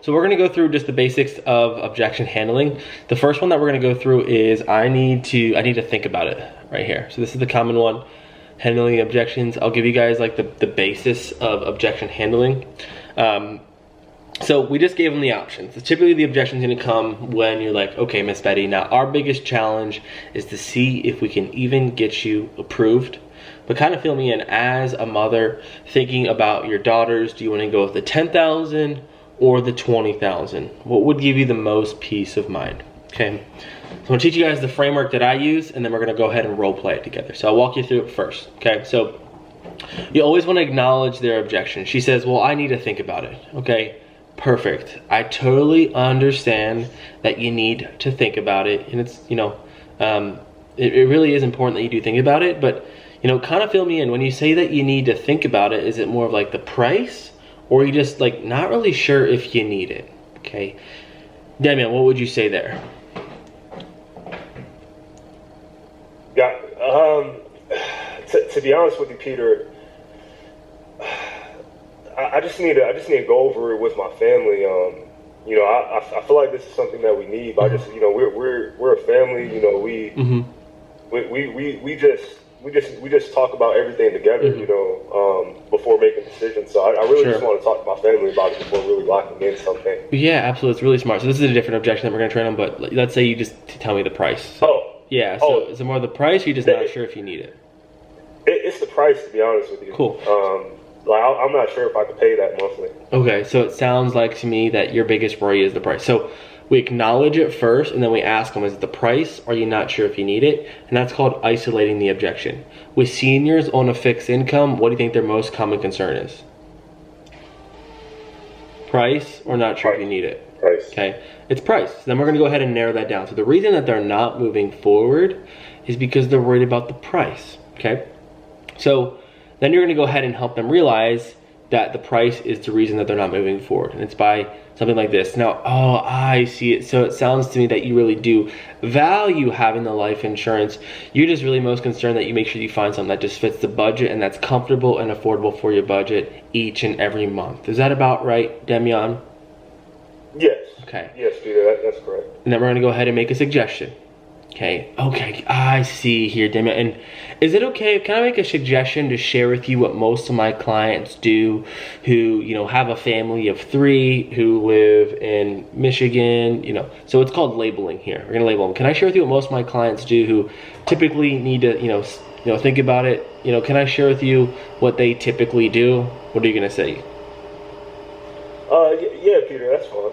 So we're gonna go through just the basics of objection handling. The first one that we're gonna go through is I need to think about it right here. So this is the common one, handling objections. I'll give you guys like the basis of objection handling. So we just gave them the options. So typically the objection's gonna come when you're like, okay, Miss Betty, now our biggest challenge is to see if we can even get you approved. But kind of fill me in, as a mother thinking about your daughters, do you want to go with the 10,000 or the 20,000? What would give you the most peace of mind? Okay, so I'm gonna teach you guys the framework that I use, and then we're gonna go ahead and role play it together. So I'll walk you through it first. Okay, so you always want to acknowledge their objection. She says, well, I need to think about it. Okay, perfect. I totally understand that you need to think about it, and it's, you know, it really is important that you do think about it, but you know, kind of fill me in. When you say that you need to think about it, is it more of like the price, or are you just like not really sure if you need it? Okay, Damian, what would you say there? Yeah, to be honest with you, Peter, I just need to go over it with my family. You know, I feel like this is something that we need. But I just, you know, we're a family. You know, we just talk about everything together, you know, before making decisions. So I really just want to talk to my family about it before really locking in something. Yeah, absolutely. It's really smart. So this is a different objection that we're going to train on, but let's say you just tell me the price. So, yeah, so is it more the price, or you're just not sure if you need it? It's the price, to be honest with you. Cool. Like, I'm not sure if I could pay that monthly. Okay, so it sounds like to me that your biggest worry is the price. So we acknowledge it first, and then we ask them, is it the price? Or are you not sure if you need it? And that's called isolating the objection. With seniors on a fixed income, what do you think their most common concern is? Price, or not sure if you need it? Price. Okay, it's price. So then we're gonna go ahead and narrow that down. So the reason that they're not moving forward is because they're worried about the price, okay? So then you're gonna go ahead and help them realize that the price is the reason that they're not moving forward. And it's by something like this. Now, oh, I see it. So it sounds to me that you really do value having the life insurance. You're just really most concerned that you make sure you find something that just fits the budget and that's comfortable and affordable for your budget each and every month. Is that about right, Damian? Yes. Okay. Yes, Peter, that's correct. And then we're gonna go ahead and make a suggestion. Okay, I see here, Damian. And is it okay, can I make a suggestion to share with you what most of my clients do who, you know, have a family of 3, who live in Michigan, you know, so it's called labeling here. We're gonna label them. Can I share with you what most of my clients do who typically need to, you know, think about it? You know, can I share with you what they typically do? What are you gonna say? Yeah, Peter, that's fine.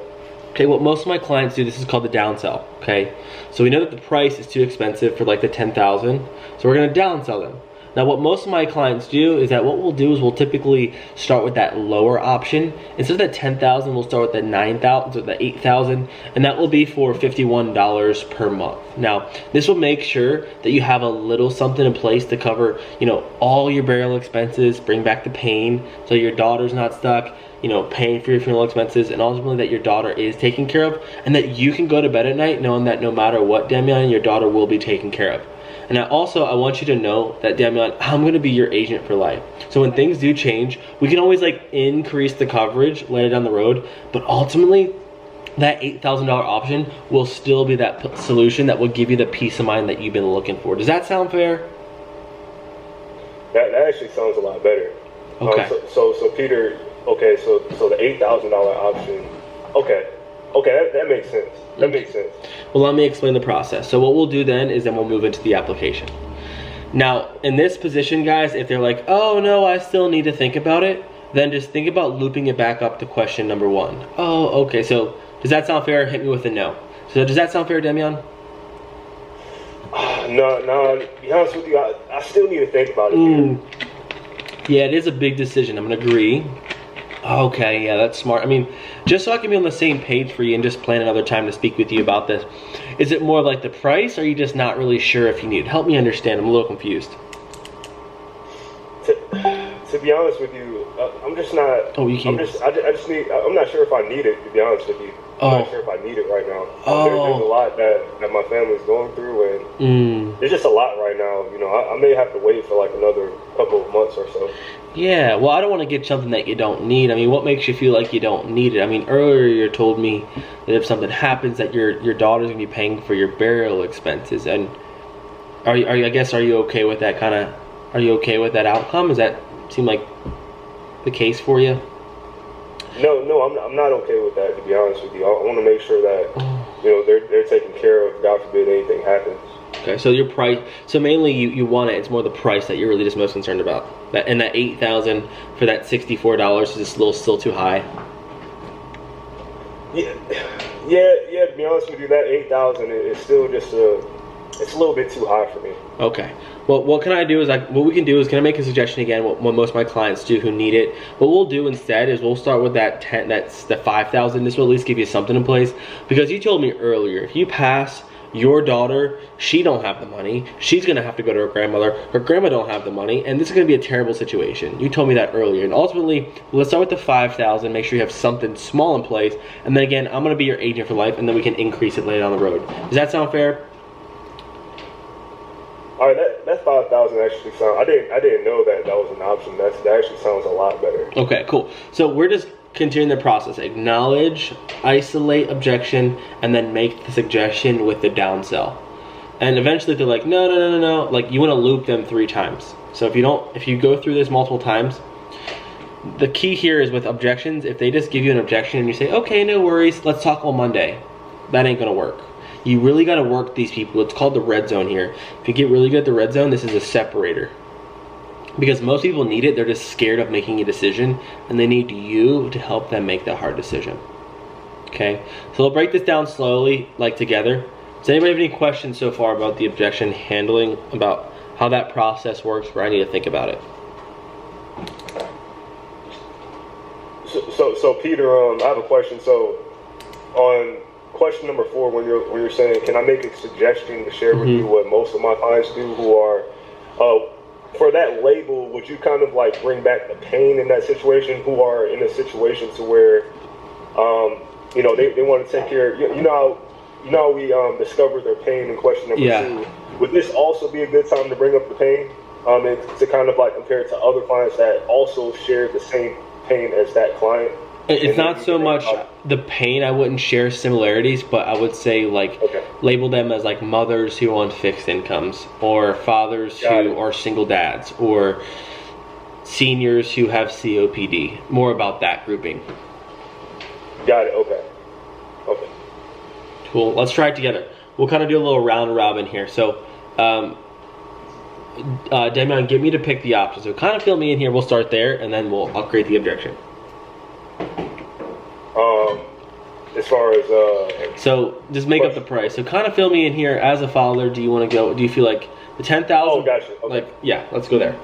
Okay, what most of my clients do, this is called the downsell, okay? So we know that the price is too expensive for like the 10,000, so we're gonna downsell them. Now what most of my clients do is that what we'll do is we'll typically start with that lower option. Instead of that 10,000, we'll start with the 9,000, so the 8,000, and that will be for $51 per month. Now, this will make sure that you have a little something in place to cover, you know, all your burial expenses, bring back the pain, so your daughter's not stuck, you know, paying for your funeral expenses, and ultimately that your daughter is taken care of, and that you can go to bed at night knowing that no matter what, Damian, your daughter will be taken care of. And I want you to know that, Damian, I'm going to be your agent for life. So when things do change, we can always like increase the coverage later down the road, but ultimately that $8,000 option will still be that solution that will give you the peace of mind that you've been looking for. Does that sound fair? That actually sounds a lot better. Okay. So Peter, okay, so the $8,000 option, okay, that makes sense. That makes sense. Well, let me explain the process. So what we'll do then is we'll move into the application. Now, in this position, guys, if they're like, oh no, I still need to think about it, then just think about looping it back up to question number 1. Oh, okay, so does that sound fair? Hit me with a no. So does that sound fair, Damian? No, to be honest with you, I still need to think about it. Yeah, it is a big decision. I'm gonna agree. Okay, yeah, that's smart. I mean, just so I can be on the same page for you and just plan another time to speak with you about this, is it more like the price, or are you just not really sure if you need it? Help me understand. I'm a little confused. To be honest with you, I'm just not. Oh, you can't. I just need. I'm not sure if I need it. To be honest with you, I'm not sure if I need it right now. There's a lot that my family's going through, and there's just a lot right now. You know, I may have to wait for like another couple of months or so. Yeah, well, I don't want to get something that you don't need. I mean, what makes you feel like you don't need it? I mean, earlier you told me that if something happens, that your daughter's gonna be paying for your burial expenses. And are you okay with that kind of? Are you okay with that outcome? Does that seem like the case for you? No, I'm not okay with that. To be honest with you, I want to make sure that you know they're taken care of. God forbid anything happens. Okay, so your price. So mainly you want it. It's more the price that you're really just most concerned about. That and that $8,000 for that $64 is just still too high. Yeah. To be honest with you, that $8,000 is still just it's a little bit too high for me. Okay. Well, what can I do is what we can do is, can I make a suggestion again? What most of my clients do who need it. What we'll do instead is we'll start with that's the $5,000. This will at least give you something in place, because you told me earlier, if you pass, your daughter, she don't have the money. She's gonna have to go to her grandmother. Her grandma don't have the money, and this is gonna be a terrible situation. You told me that earlier. And ultimately, let's start with the $5,000. Make sure you have something small in place, and then again, I'm gonna be your agent for life, and then we can increase it later down the road. Does that sound fair? All right, that 5,000 actually sounds. I didn't know that was an option. That actually sounds a lot better. Okay, cool. So we're just continuing the process. Acknowledge, isolate objection, and then make the suggestion with the downsell. And eventually they're like, no. Like, you want to loop them 3 times. So if you go through this multiple times, the key here is with objections. If they just give you an objection and you say, okay, no worries, let's talk on Monday, that ain't gonna work. You really got to work these people. It's called the red zone here. If you get really good at the red zone, this is a separator. Because most people need it, they're just scared of making a decision, and they need you to help them make that hard decision. Okay, so we'll break this down slowly, like together. Does anybody have any questions so far about the objection handling, about how that process works, where I need to think about it? So Peter, I have a question. So on question number 4, when you're saying, can I make a suggestion to share with you what most of my clients do who are, for that label, would you kind of like bring back the pain in that situation, who are in a situation to where, you know, they want to take care, you know how we discover their pain in question number 2. Would this also be a good time to bring up the pain, and to kind of like compare it to other clients that also share the same pain as that client? It's not so much the pain. I wouldn't share similarities, but I would say like label them as like mothers who are on fixed incomes, or fathers who are single dads, or seniors who have COPD. More about that grouping. Got it. Okay. Cool. Let's try it together. We'll kind of do a little round robin here. So, Damian, get me to pick the options. So kind of fill me in here. We'll start there, and then I'll create the objection. As far as so just make up the price. So kind of fill me in here. As a father, do you want to go? Do you feel like the 10,000? Oh, gotcha. Okay. Like, yeah, let's go there.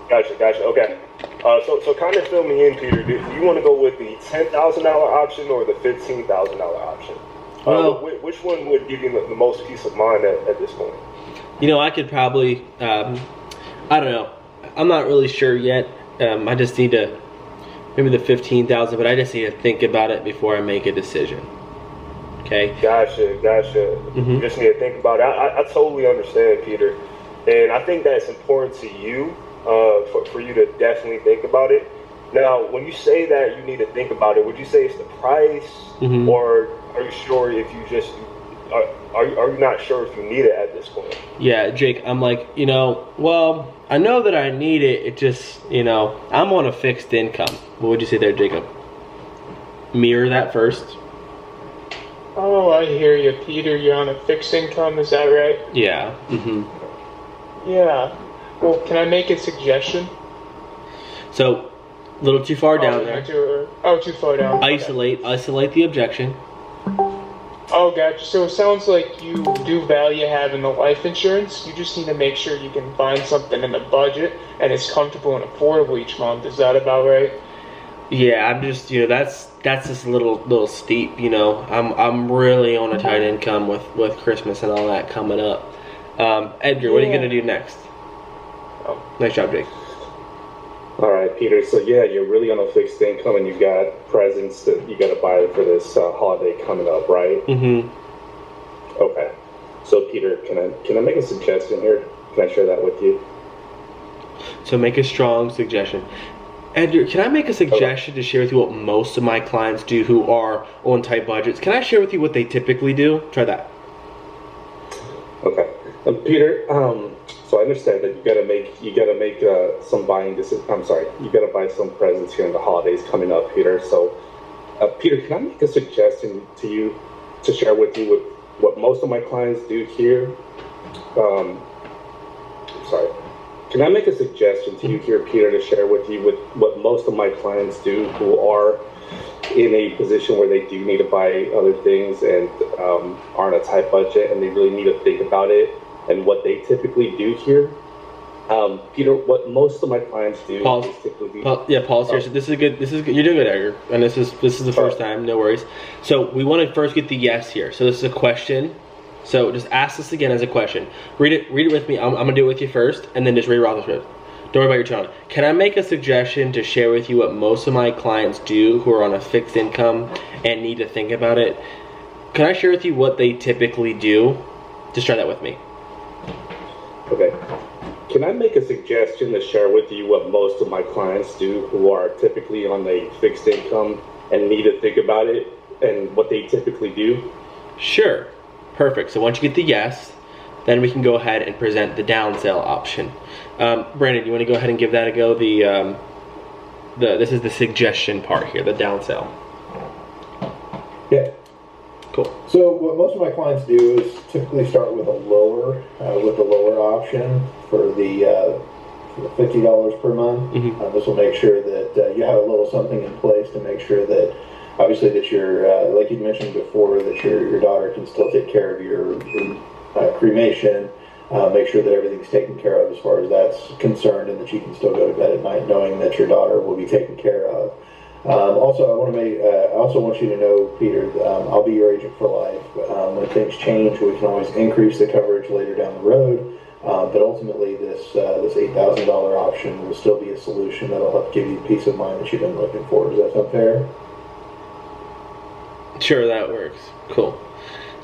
Gotcha. Okay. So kind of fill me in, Peter. Do you want to go with the $10,000 option or the $15,000 option? Well, which one would give you the most peace of mind at this point? You know, I could probably. I don't know. I'm not really sure yet. I just need to. Maybe the 15,000, but I just need to think about it before I make a decision. Okay. Gotcha. You just need to think about it. I totally understand, Peter, and I think that's important to you, for you to definitely think about it. Now, when you say that you need to think about it, would you say it's the price, or are you sure if you just are you not sure if you need it at this point? Yeah, Jake, I'm like, well, I know that I need it. It just, I'm on a fixed income. What would you say there, Jacob? Mirror that first. Oh, I hear you, Peter. You're on a fixed income, is that right? Yeah. Yeah. Well, can I make a suggestion? So, a little too far down there. Too far down. Isolate the objection. Oh, gotcha. So it sounds like you do value having the life insurance. You just need to make sure you can find something in the budget and it's comfortable and affordable each month. Is that about right? Yeah, I'm just, that's just a little steep. I'm really on a tight income with Christmas and all that coming up. Edgar, what are you gonna do next? Oh, nice job, Jake. All right, Peter. So yeah, you're really on a fixed income, and you've got presents that you got to buy for this holiday coming up, right? Mm-hmm. Okay. So Peter, can I make a suggestion here? Can I share that with you? So make a strong suggestion. Andrew, can I make a suggestion to share with you what most of my clients do who are on tight budgets? Can I share with you what they typically do? Try that. Okay. Peter, so I understand that you gotta make some buying decisions. I'm sorry, you gotta buy some presents here in the holidays coming up, Peter. So, Peter, can I make a suggestion to you to share with you what most of my clients do here? Sorry. Can I make a suggestion to you here, Peter, to share with you what most of my clients do who are in a position where they do need to buy other things and are on a tight budget and they really need to think about it and what they typically do here? Peter, what most of my clients do Pause. is typically... Pause here. So this is good. You're doing good, Edgar. And this is the first time. No worries. So we want to first get the yes here. So this is a question. So just ask this again as a question. Read it with me. I'm gonna do it with you first, and then just read Roethlisberger. Don't worry about your tone. Can I make a suggestion to share with you what most of my clients do who are on a fixed income and need to think about it? Can I share with you what they typically do? Just try that with me. Okay. Can I make a suggestion to share with you what most of my clients do who are typically on a fixed income and need to think about it and what they typically do? Sure. Perfect. So once you get the yes, then we can go ahead and present the down sell option. Brandon, you want to go ahead and give that a go? This is the suggestion part here, the down sell. Yeah. Cool. So what most of my clients do is typically start with a lower option for the $50 per month. Mm-hmm. This will make sure that you have a little something in place to make sure that, obviously, that you're like you mentioned before, that your daughter can still take care of your cremation. Make sure that everything's taken care of as far as that's concerned, and that you can still go to bed at night knowing that your daughter will be taken care of. Also, I also want you to know, Peter, I'll be your agent for life. When things change, we can always increase the coverage later down the road. But ultimately, this $8,000 option will still be a solution that'll help give you peace of mind that you've been looking for. Does that sound fair? Sure, that works. Cool.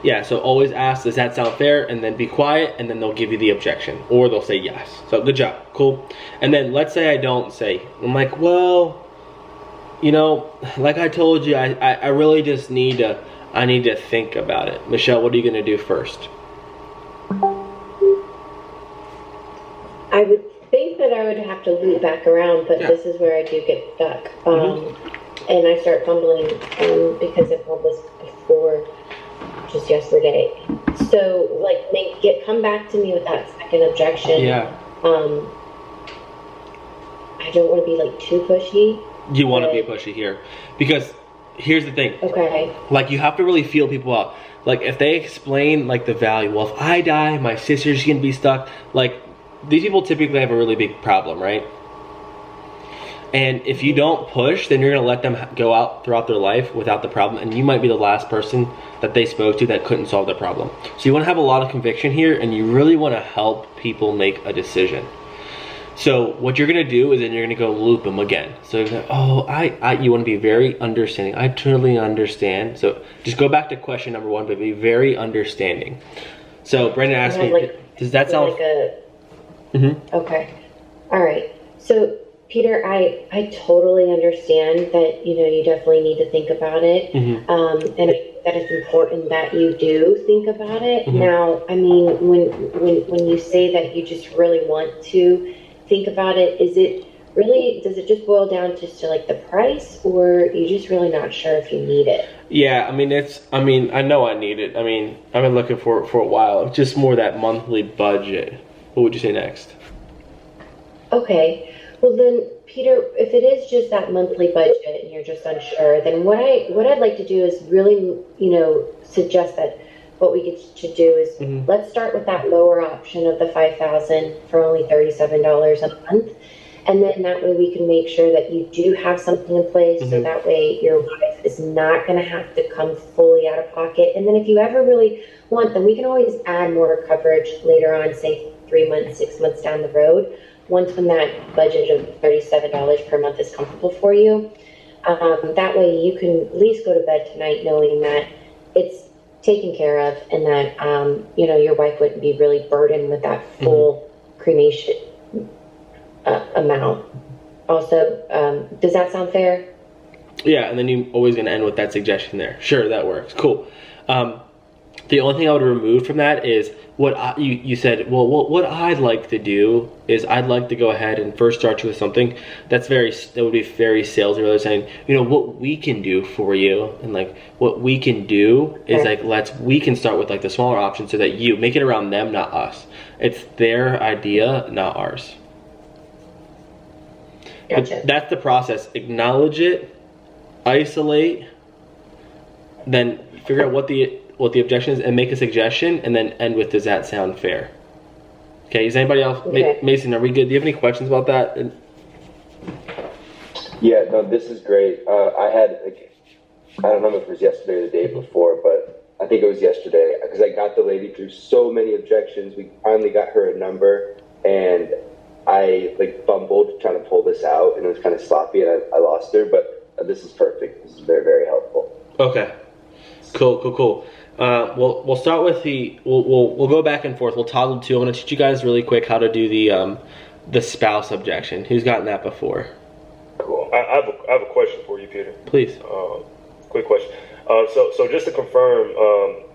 Yeah, so always ask, does that sound fair? And then be quiet, and then they'll give you the objection. Or they'll say yes. So good job. Cool. And then let's say I don't say. I'm like, well, you know, like I told you, I really just need to think about it. Michelle, what are you going to do first? I would think that I would have to loop back around, but Yeah. this is where I do get stuck. And I start fumbling because I fumbled this before just yesterday. So, like, come back to me with that second objection. Yeah. I don't want to be, like, too pushy. You want to be pushy here. Because here's the thing. Okay. Like, you have to really feel people out. Like, if they explain, like, the value, well, if I die, my sister's going to be stuck. Like, these people typically have a really big problem, right? And if you don't push, then you're going to let them go out throughout their life without the problem. And you might be the last person that they spoke to that couldn't solve the problem. So you want to have a lot of conviction here, and you really want to help people make a decision. So what you're going to do is then you're going to go loop them again. So you're like, oh, you want to be very understanding. I totally understand. So just go back to question number one, but be very understanding. So Brandon asked me, does that sound... Okay. All right. So, Peter, I totally understand that, you know, you definitely need to think about it. And I think that it's important that you do think about it. Now, I mean, when you say that you just really want to think about it, does it just boil down just to like the price, or you're just really not sure if you need it? Yeah, I know I need it. I mean, I've been looking for it for a while. Just more that monthly budget. What would you say next? Okay. Well then, Peter, if it is just that monthly budget and you're just unsure, then what I'd like to do is really, you know, suggest that what we get to do is let's start with that lower option of the $5,000 for only $37 a month. And then that way we can make sure that you do have something in place, so that way your wife is not going to have to come fully out of pocket. And then if you ever really want, then we can always add more coverage later on, say 3 months, 6 months down the road. when that budget of $37 per month is comfortable for you. That way you can at least go to bed tonight knowing that it's taken care of, and that your wife wouldn't be really burdened with that full cremation amount. Also, does that sound fair? Yeah, and then you're always going to end with that suggestion there. Sure, that works. Cool. The only thing I would remove from that is what you said. Well, what I'd like to do is I'd like to go ahead and first start you with something that would be very salesy. Rather saying, what we can do for you, and like what we can do is like we can start with like the smaller option so that you make it around them, not us. It's their idea, not ours. Gotcha. But that's the process. Acknowledge it, isolate, then figure out what the objection is and make a suggestion, and then end with, does that sound fair? Okay, is anybody else? Okay. Mason, are we good? Do you have any questions about that? Yeah, no, this is great. I had, I don't know if it was yesterday or the day before, but I think it was yesterday, because I got the lady through so many objections. We finally got her a number, and I fumbled trying to pull this out, and it was kind of sloppy, and I lost her, but this is perfect. This is very, very helpful. Okay. Cool. We'll start with we'll go back and forth. We'll toggle two. I'm going to teach you guys really quick how to do the spouse objection. Who's gotten that before? Cool. I have a question for you, Peter. Please. Quick question. So just to confirm,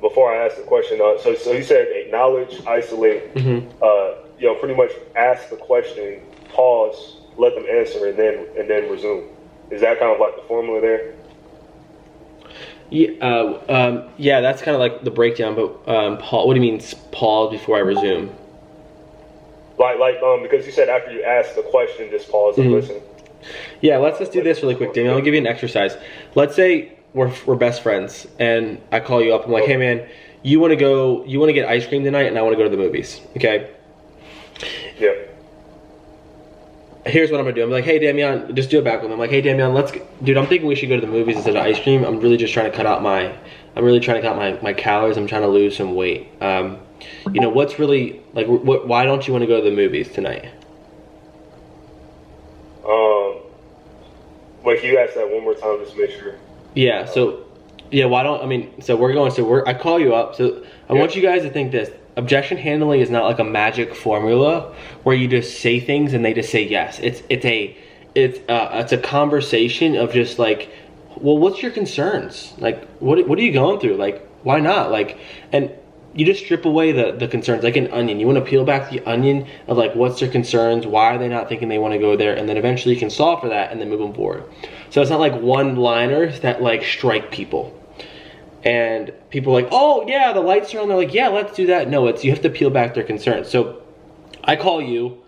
before I ask the question, so you said acknowledge, isolate, pretty much ask the question, pause, let them answer, and then resume. Is that kind of like the formula there? Yeah, that's kind of like the breakdown. But what do you mean pause before I resume? Because you said after you ask the question, just pause and listen. Yeah, let's just do this really quick, Damien. I'll give you an exercise. Let's say we're best friends, and I call you up. I'm like, hey man, you want to get ice cream tonight, and I want to go to the movies. Okay. Yeah. Here's what I'm gonna do. I'm like, hey Damian, just do it back with me. I'm like, hey Damian, dude, I'm thinking we should go to the movies instead of ice cream. I'm really trying to cut my calories. I'm trying to lose some weight. What's really why don't you want to go to the movies tonight? Can you ask that one more time just to make sure? Yeah. So I call you up. So I want you guys to think this. Objection handling is not like a magic formula where you just say things and they just say yes. It's a conversation of just like, well, what's your concerns? Like, what are you going through? Like, why not? And you just strip away the concerns like an onion. You want to peel back the onion of like, what's their concerns? Why are they not thinking they want to go there? And then eventually you can solve for that and then move them forward. So it's not like one-liners that like strike people. And people are like, oh yeah, the lights are on. They're like, yeah, let's do that. No, you have to peel back their concerns. So I call you.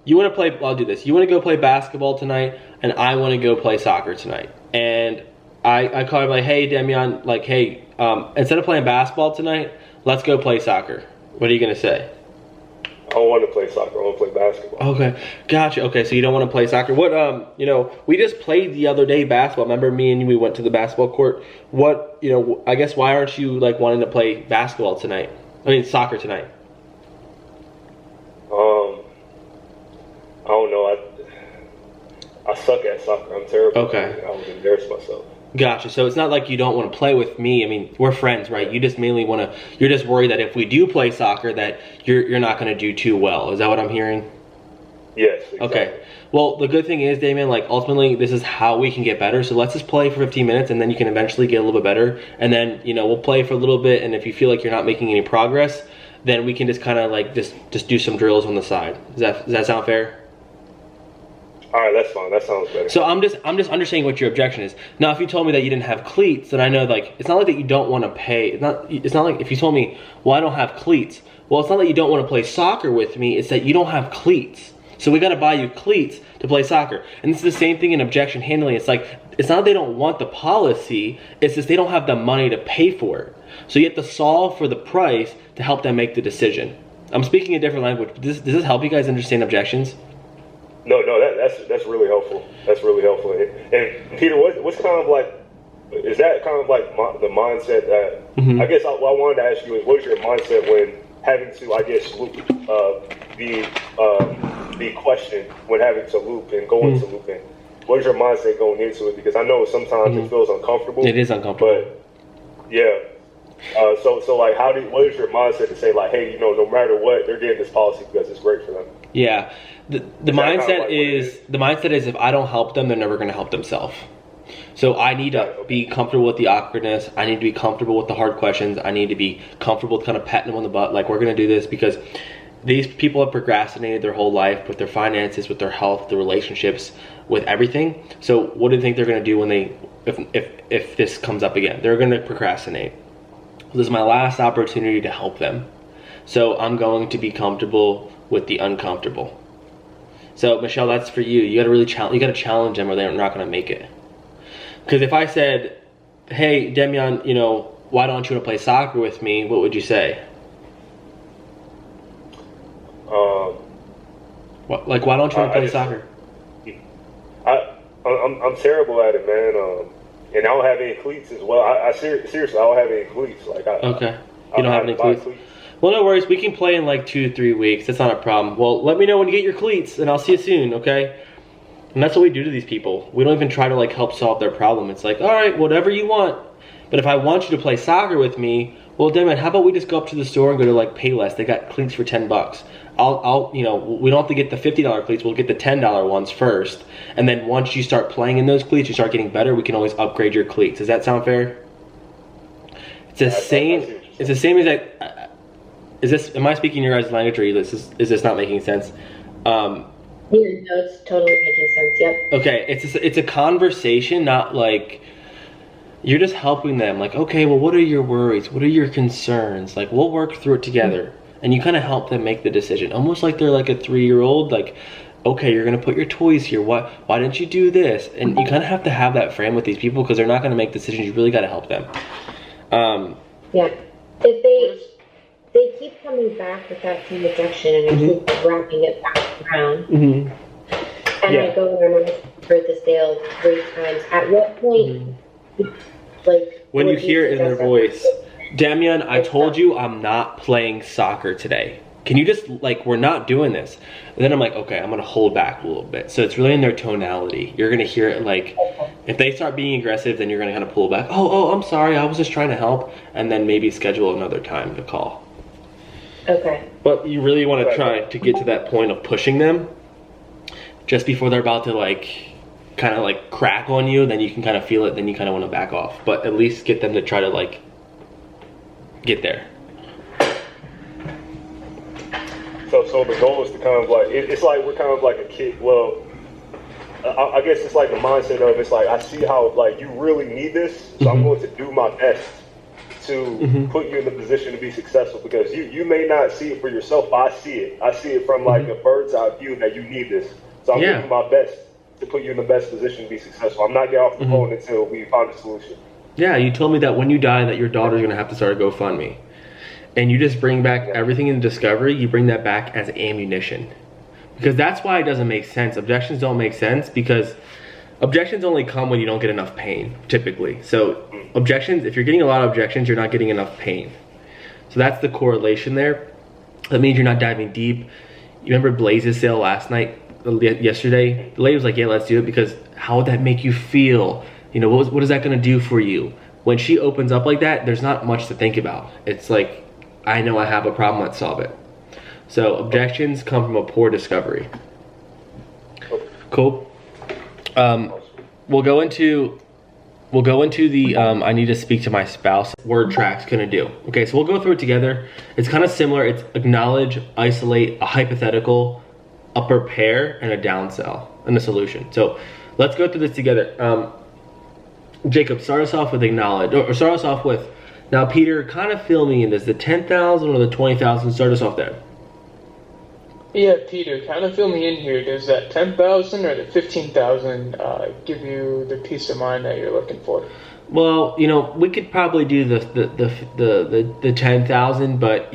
You want to play? I'll do this. You want to go play basketball tonight, and I want to go play soccer tonight. And I call you like, hey Damian, like, hey, instead of playing basketball tonight, let's go play soccer. What are you gonna say? I don't want to play soccer. I want to play basketball. Okay, gotcha. Okay, so you don't want to play soccer. What, we just played the other day basketball. Remember me and you, we went to the basketball court. What, I guess why aren't you like wanting to play basketball tonight? Soccer tonight. I don't know. I suck at soccer. I'm terrible. Okay. I would embarrass myself. Gotcha. So it's not like you don't want to play with me. We're friends, right? You just mainly want to. You're just worried that if we do play soccer, that you're not going to do too well. Is that what I'm hearing? Yes. Exactly. Okay. Well, the good thing is, Damien, ultimately, this is how we can get better. So let's just play for 15 minutes, and then you can eventually get a little bit better. And then we'll play for a little bit, and if you feel like you're not making any progress, then we can just kind of just do some drills on the side. Does that sound fair? All right, that's fine. That sounds better. So I'm just understanding what your objection is. Now, if you told me that you didn't have cleats, then I know it's not like that you don't want to pay. It's not like if you told me, well, I don't have cleats. Well, it's not that you don't want to play soccer with me. It's that you don't have cleats. So we got to buy you cleats to play soccer. And it's the same thing in objection handling. It's like it's not that they don't want the policy. It's just they don't have the money to pay for it. So you have to solve for the price to help them make the decision. I'm speaking a different language. Does this help you guys understand objections? No, that's really helpful. That's really helpful. And Peter, what's kind of like, is that kind of like the mindset that, I guess what I wanted to ask you is, what's your mindset when having to, I guess, be be questioned when having to loop and go into looping? What is your mindset going into it? Because I know sometimes it feels uncomfortable. It is uncomfortable. But yeah. So like, what is your mindset to say like, hey, no matter what, they're getting this policy because it's great for them? Yeah. The mindset is if I don't help them, they're never going to help themselves. So I need to be comfortable with the awkwardness. I need to be comfortable with the hard questions. I need to be comfortable with kind of patting them on the butt. Like, we're going to do this because these people have procrastinated their whole life with their finances, with their health, their relationships, with everything. So what do you think they're going to do when if this comes up again? They're going to procrastinate. This is my last opportunity to help them. So I'm going to be comfortable with the uncomfortable. So Michelle, that's for you. You got to really challenge them or they're not going to make it. Because if I said, hey, Demian, why don't you want to play soccer with me? What would you say? Why don't you want to play soccer? I'm terrible at it, man. And I don't have any cleats as well. Seriously, I don't have any cleats. Okay. You don't have any cleats? Well, no worries. We can play in like 2-3 weeks. That's not a problem. Well, let me know when you get your cleats, and I'll see you soon, okay? And that's what we do to these people. We don't even try to like help solve their problem. It's like, all right, whatever you want. But if I want you to play soccer with me, well, Demian, how about we just go up to the store and go to like Payless? They got cleats for $10. We don't have to get the $50 cleats. We'll get the $10 ones first. And then once you start playing in those cleats, you start getting better, we can always upgrade your cleats. Does that sound fair? It's the same as that. Am I speaking your guys' language, or is this not making sense? Yeah, no, it's totally making sense. Yep. Okay, it's a conversation, not like you're just helping them. Like, okay, well, what are your worries? What are your concerns? Like, we'll work through it together, and you kind of help them make the decision, almost like they're like a 3-year-old. Like, okay, you're gonna put your toys here. Why didn't you do this? And you kind of have to have that frame with these people because they're not gonna make decisions. You really got to help them. Yeah. If they keep coming back with that same objection and I keep wrapping it back around, and I go and I'm for the sale 3 times, at what point, when you hear it in their voice, Demian, I told you I'm not playing soccer today. Can you just, we're not doing this. And then I'm like, okay, I'm going to hold back a little bit. So it's really in their tonality. You're going to hear it if they start being aggressive, then you're going to kind of pull back. Oh, I'm sorry. I was just trying to help. And then maybe schedule another time to call. Okay. But you really want to try to get to that point of pushing them just before they're about to kind of crack on you. Then you can kind of feel it. Then you kind of want to back off. But at least get them to try to get there. So the goal is to kind of it's like we're kind of like a kid. Well, I guess it's like the mindset of it's like I see how you really need this, so I'm going to do my best to put you in the position to be successful because you may not see it for yourself, but I see it. I see it from a bird's eye view that you need this. So I'm doing my best to put you in the best position to be successful. I'm not getting off the phone until we find a solution. Yeah, you told me that when you die that your daughter's going to have to start a GoFundMe. And you just bring back everything in Discovery, you bring that back as ammunition. Because that's why it doesn't make sense. Objections don't make sense because objections only come when you don't get enough pain, typically. So objections, if you're getting a lot of objections, you're not getting enough pain. So that's the correlation there. That means you're not diving deep. You remember Blaze's sale yesterday? The lady was like, yeah, let's do it because how would that make you feel? What is that going to do for you? When she opens up like that, there's not much to think about. It's like, I know I have a problem, let's solve it. So objections come from a poor discovery. Cool. We'll go into the I need to speak to my spouse. Word track's gonna do. Okay, so we'll go through it together. It's kind of similar. It's acknowledge, isolate, a hypothetical, a prepare, and a downsell, and a solution. So let's go through this together. Jacob, start us off with acknowledge, or start us off with, now Peter, kind of fill me in. Does the 10,000 or the 20,000 start us off there? Yeah, Peter, kind of fill me in here. Does that 10,000 or the 15,000 give you the peace of mind that you're looking for? Well, we could probably do the 10,000, but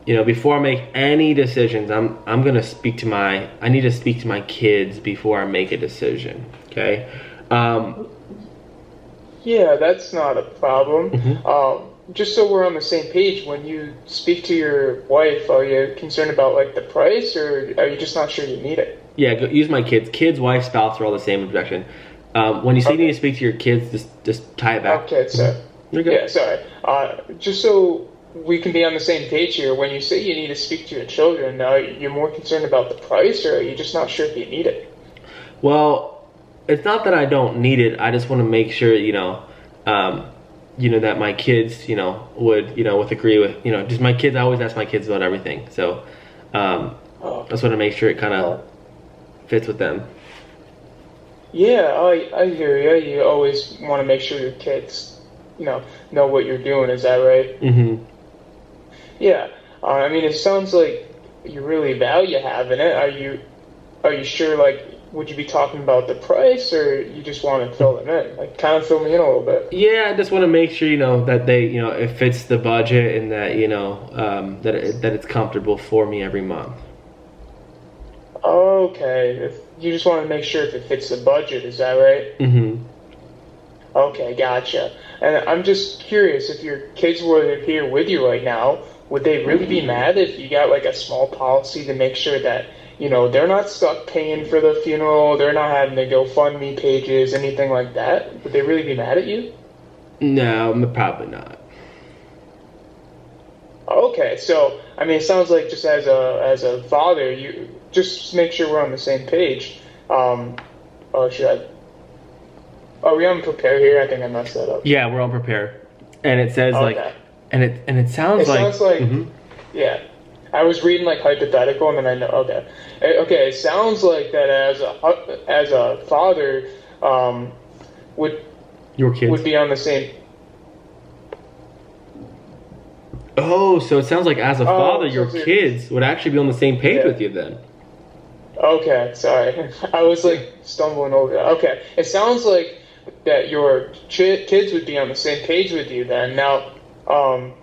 before I make any decisions, I'm gonna speak to I need to speak to my kids before I make a decision. Okay. Yeah, that's not a problem. just so we're on the same page, when you speak to your wife, are you concerned about like the price, or are you just not sure you need it? Yeah, use my kids. Kids, wife, spouse are all the same objection. When you say you need to speak to your kids, just tie it back. Okay, so You're good. yeah, sorry. Just so we can be on the same page here, when you say you need to speak to your children, are you more concerned about the price, or are you just not sure if you need it? Well, it's not that I don't need it. I just want to make sure, that my kids, would agree with, just my kids. I always ask my kids about everything. So I just want to make sure it kind of fits with them. Yeah, I hear you. You always want to make sure your kids, know what you're doing. Is that right? Mm-hmm. Yeah. I mean, it sounds like you really value having it. Are you sure, like, would you be talking about the price, or you just want to fill them in? Like, kind of fill me in a little bit. Yeah, I just want to make sure, that they, it fits the budget, and that, that it's comfortable for me every month. Okay. You just want to make sure if it fits the budget, is that right? Mm-hmm. Okay, gotcha. And I'm just curious, if your kids were here with you right now, would they really be mad if you got like a small policy to make sure that, they're not stuck paying for the funeral, they're not having to GoFundMe pages, anything like that? Would they really be mad at you? No, probably not. Okay, so, I mean, it sounds like just as a father, you just make sure we're on the same page. Are we unprepared here? I think I messed that up. Yeah, we're unprepared. And it says Okay. and it sounds like. Sounds like, mm-hmm. Yeah. I was reading like hypothetical, and then I know. Okay. It sounds like that as a father, Your kids would be on the same. Oh, so it sounds like as a father, your so kids would actually be on the same page Yeah. with you then. Okay, sorry. I was like stumbling over that. Okay, it sounds like that your kids would be on the same page with you then. Now,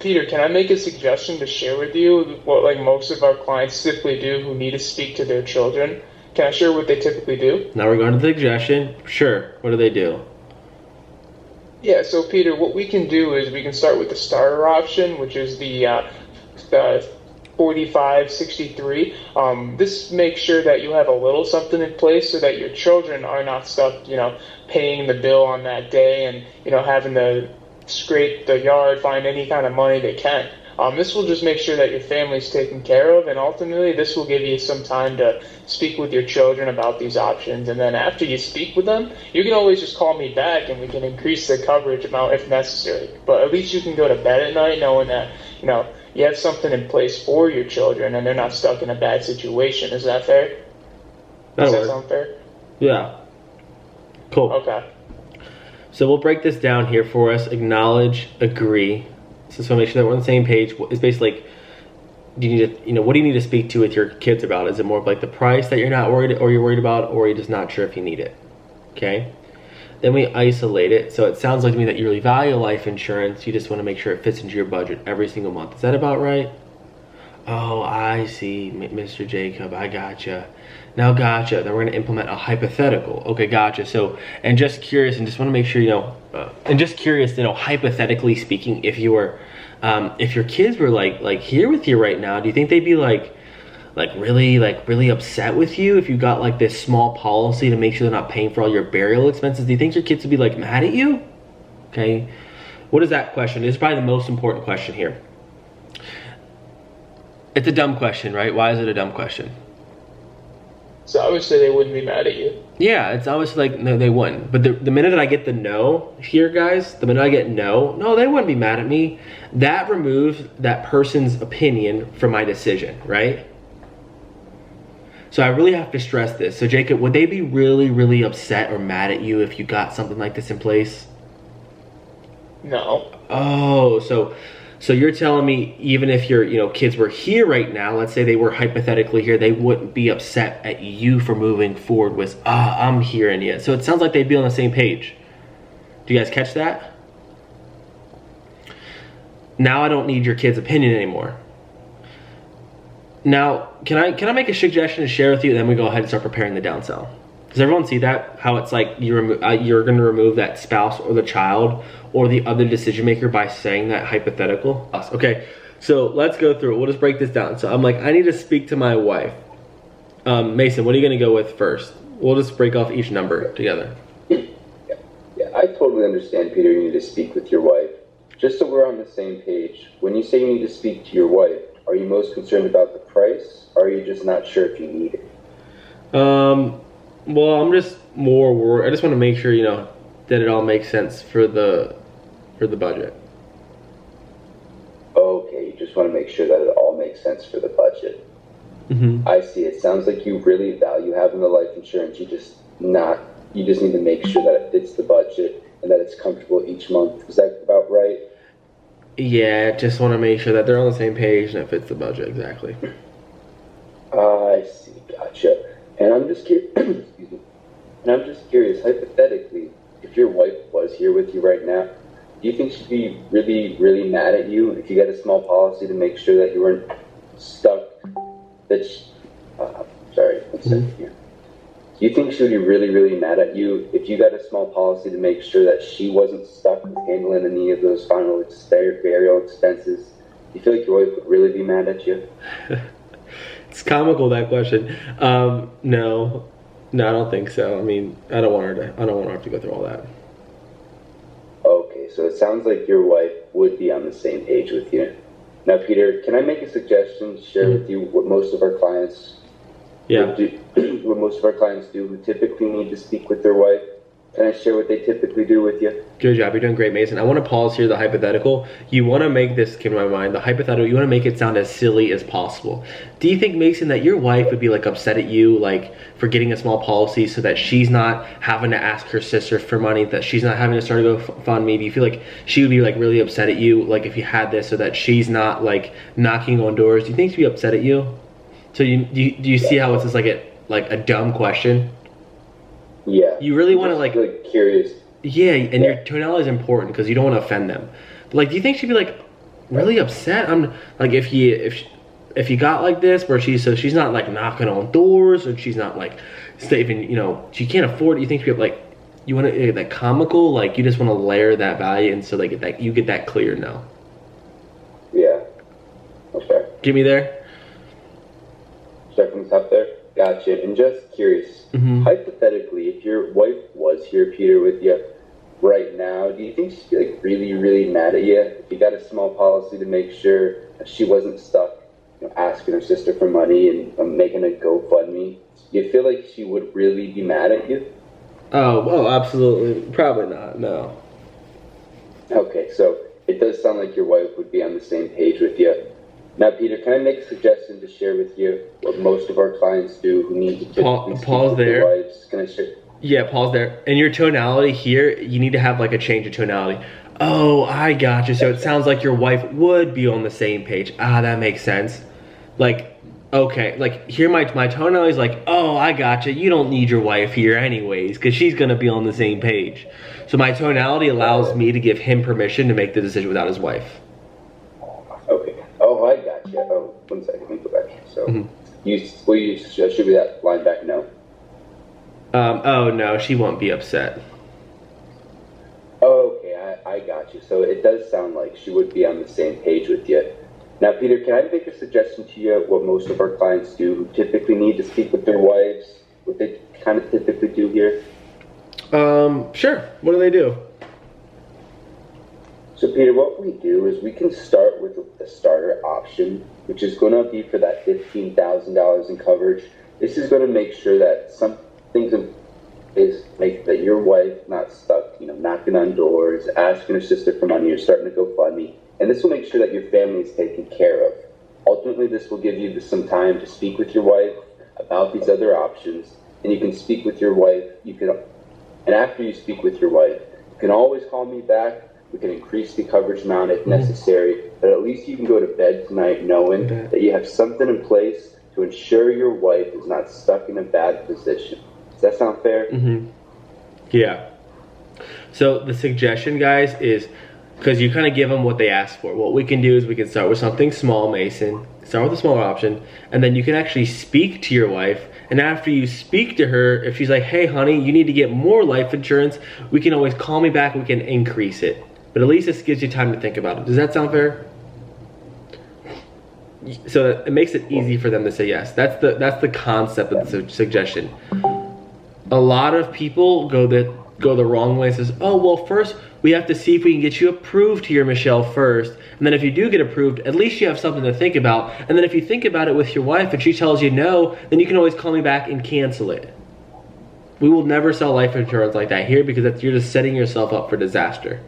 Peter, can I make a suggestion to share with you what like most of our clients typically do who need to speak to their children? Can I share what they typically do? Now we're going to the suggestion. Sure. What do they do? Yeah, so Peter, what we can do is we can start with the starter option, which is the 4563. This makes sure that you have a little something in place so that your children are not stuck, paying the bill on that day and, having to scrape the yard, find any kind of money they can. This will just make sure that your family's taken care of, and ultimately this will give you some time to speak with your children about these options. And then after you speak with them, you can always just call me back and we can increase the coverage amount if necessary. But at least you can go to bed at night knowing that, you have something in place for your children and they're not stuck in a bad situation. Is that fair? Does that sound fair? Yeah. Cool. Okay. So we'll break this down here for us. Acknowledge, agree. So just want to make sure that we're on the same page. It's basically like, do you need to, what do you need to speak to with your kids about? Is it more of like the price that you're not worried or you're worried about, or you're just not sure if you need it? Okay. Then we isolate it. So it sounds like to me that you really value life insurance. You just want to make sure it fits into your budget every single month. Is that about right? Oh, I see, Mr. Jacob. I gotcha. Now gotcha. Then we're going to implement a hypothetical. Okay, gotcha. So, and just curious, and just want to make sure, hypothetically speaking, if you were, if your kids were like here with you right now, do you think they'd be really upset with you if you got like this small policy to make sure they're not paying for all your burial expenses? Do you think your kids would be like mad at you? Okay. What is that question? It's probably the most important question here. It's a dumb question, right? Why is it a dumb question? So obviously they wouldn't be mad at you. Yeah, it's obviously like, no, they wouldn't. But the minute that I get the no here, guys, the minute I get no, they wouldn't be mad at me. That removes that person's opinion from my decision, right? So I really have to stress this. So Jacob, would they be really, really upset or mad at you if you got something like this in place? No. Oh, so you're telling me even if your kids were here right now, let's say they were hypothetically here, they wouldn't be upset at you for moving forward with, I'm hearing you. So it sounds like they'd be on the same page. Do you guys catch that? Now I don't need your kid's opinion anymore. Now, can I make a suggestion to share with you, and then we go ahead and start preparing the downsell? Does everyone see that? How it's like you're going to remove that spouse or the child or the other decision maker by saying that hypothetical? Okay, so let's go through it. We'll just break this down. So I'm like, I need to speak to my wife. Mason, what are you going to go with first? We'll just break off each number together. Yeah, I totally understand, Peter. You need to speak with your wife. Just so we're on the same page, when you say you need to speak to your wife, are you most concerned about the price, or are you just not sure if you need it? Well, I'm just more worried. I just want to make sure, that it all makes sense for the budget. Okay, you just want to make sure that it all makes sense for the budget. Mm-hmm. I see. It sounds like you really value having the life insurance. You just need to make sure that it fits the budget and that it's comfortable each month. Is that about right? Yeah, just want to make sure that they're on the same page and it fits the budget exactly. I see. Gotcha. And I'm just excuse me. And I'm just curious, hypothetically, if your wife was here with you right now, do you think she'd be really, really mad at you if you got a small policy to make sure that you weren't stuck? Sorry, one second here. Do you think she would be really, really mad at you if you got a small policy to make sure that she wasn't stuck with handling any of those final burial expenses? Do you feel like your wife would really be mad at you? It's comical, that question. No, I don't think so. I mean, I don't want her to have to go through all that. Okay, so it sounds like your wife would be on the same page with you. Now, Peter, can I make a suggestion to share with you what most of our clients what most of our clients do who typically need to speak with their wife? Can I share what they typically do with you? Good job. You're doing great, Mason. I want to pause here, the hypothetical. You want to make this, came to my mind, the hypothetical, you want to make it sound as silly as possible. Do you think, Mason, that your wife would be like upset at you, like for getting a small policy so that she's not having to ask her sister for money, that she's not having to start a GoFundMe? Do you feel like she would be like really upset at you, like if you had this, so that she's not like knocking on doors? Do you think she'd be upset at you? So do you see how it's just like a dumb question? Yeah. You really want to like curious. Yeah, and your tonality is important because you don't want to offend them. But like, do you think she'd be like really upset? I'm like, if you got like this, where she's not like knocking on doors, or she's not like saving, she can't afford it. You think she'd be like, you want to that comical, like you just want to layer that value, and so like that you get that clear now. Yeah. Okay. Get me there. Start from the top there. Gotcha. And just curious, hypothetically, if your wife was here, Peter, with you right now, do you think she'd be like really, really mad at you if you got a small policy to make sure that she wasn't stuck, asking her sister for money and making a GoFundMe? Do you feel like she would really be mad at you? Oh, absolutely. Probably not. No. Okay, so it does sound like your wife would be on the same page with you. Now, Peter, can I make a suggestion to share with you what most of our clients do who need to typically pause there. Their wives? Can I share? Yeah, pause there. And your tonality here, you need to have like a change of tonality. Oh, I got you. So it sounds like your wife would be on the same page. That makes sense. Like, okay, like here my tonality is like, oh, I got you. You don't need your wife here anyways, because she's gonna be on the same page. So my tonality allows me to give him permission to make the decision without his wife. Okay. Oh, I got you. Oh, 1 second. Let me go back. So, will you should be that line back? No. Oh no, she won't be upset. Oh, okay, I got you. So it does sound like she would be on the same page with you. Now, Peter, can I make a suggestion to you what most of our clients do who typically need to speak with their wives? What they kind of typically do here? Sure. What do they do? So, Peter, what we do is we can start with the starter option, which is going to be for that $15,000 in coverage. This is going to make sure that some things is make that your wife not stuck, knocking on doors, asking her sister for money, or starting to GoFundMe. And this will make sure that your family is taken care of. Ultimately, this will give you some time to speak with your wife about these other options, and you can speak with your wife. And after you speak with your wife, you can always call me back. We can increase the coverage amount if necessary, but at least you can go to bed tonight knowing that you have something in place to ensure your wife is not stuck in a bad position. Does that sound fair? Yeah. So the suggestion, guys, is because you kind of give them what they ask for. What we can do is we can start with something small, Mason. Start with a smaller option, and then you can actually speak to your wife. And after you speak to her, if she's like, hey, honey, you need to get more life insurance, we can always call me back. We can increase it. But at least this gives you time to think about it. Does that sound fair? So it makes it easy for them to say yes. That's the concept of the suggestion. A lot of people go the wrong way and says, oh, well, first we have to see if we can get you approved here, Michelle, first. And then if you do get approved, at least you have something to think about. And then if you think about it with your wife and she tells you no, then you can always call me back and cancel it. We will never sell life insurance like that here because you're just setting yourself up for disaster.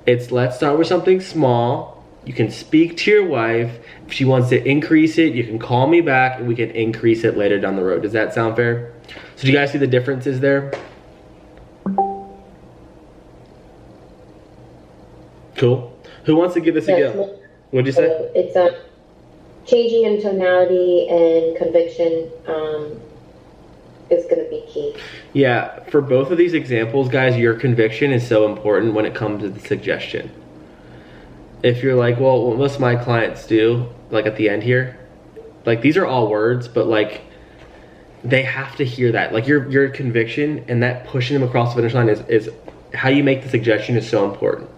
Let's start with something small. You can speak to your wife. If she wants to increase it, you can call me back and we can increase it later down the road. Does that sound fair? So do you guys see the differences there? Cool. Who wants to give this a go? What'd you say? It's changing in tonality and conviction is going to be key. Yeah, for both of these examples, guys, your conviction is so important when it comes to the suggestion. If you're like, well, what most of my clients do, like at the end here, like these are all words, but like they have to hear that. Like your conviction and that pushing them across the finish line is how you make the suggestion is so important.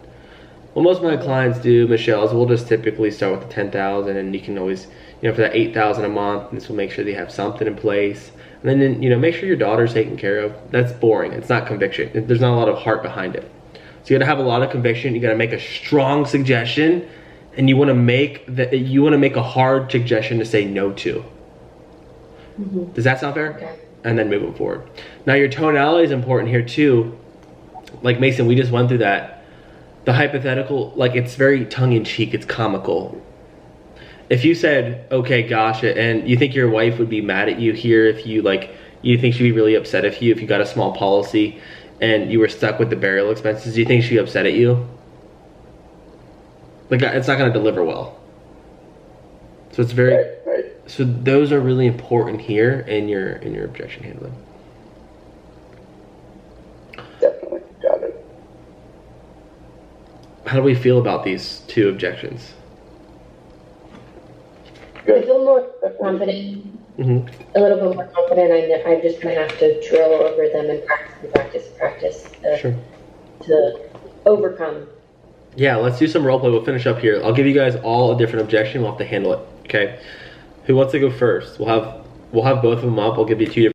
What most of my clients do, Michelle, is we'll just typically start with the 10,000, and you can always, for that 8,000 a month, this will make sure they have something in place. And then, make sure your daughter's taken care of. That's boring. It's not conviction. There's not a lot of heart behind it. So you gotta have a lot of conviction. You gotta make a strong suggestion, and you wanna make a hard suggestion to say no to. Mm-hmm. Does that sound fair? Okay. And then moving forward. Now your tonality is important here too. Like Mason, we just went through that. The hypothetical, like it's very tongue-in-cheek, it's comical. If you said, okay, gosh, and you think your wife would be mad at you here if you think she'd be really upset if you got a small policy and you were stuck with the burial expenses, do you think she'd be upset at you? Like, it's not gonna deliver well. So it's very, right. So those are really important here in your objection handling. Definitely, got it. How do we feel about these two objections? Good. I feel more confident, Mm-hmm. a little bit more confident. I'm just going to have to drill over them and practice to overcome. Yeah, let's do some role play. We'll finish up here. I'll give you guys all a different objection. We'll have to handle it. Okay. Who wants to go first? We'll have both of them up. I'll give you two different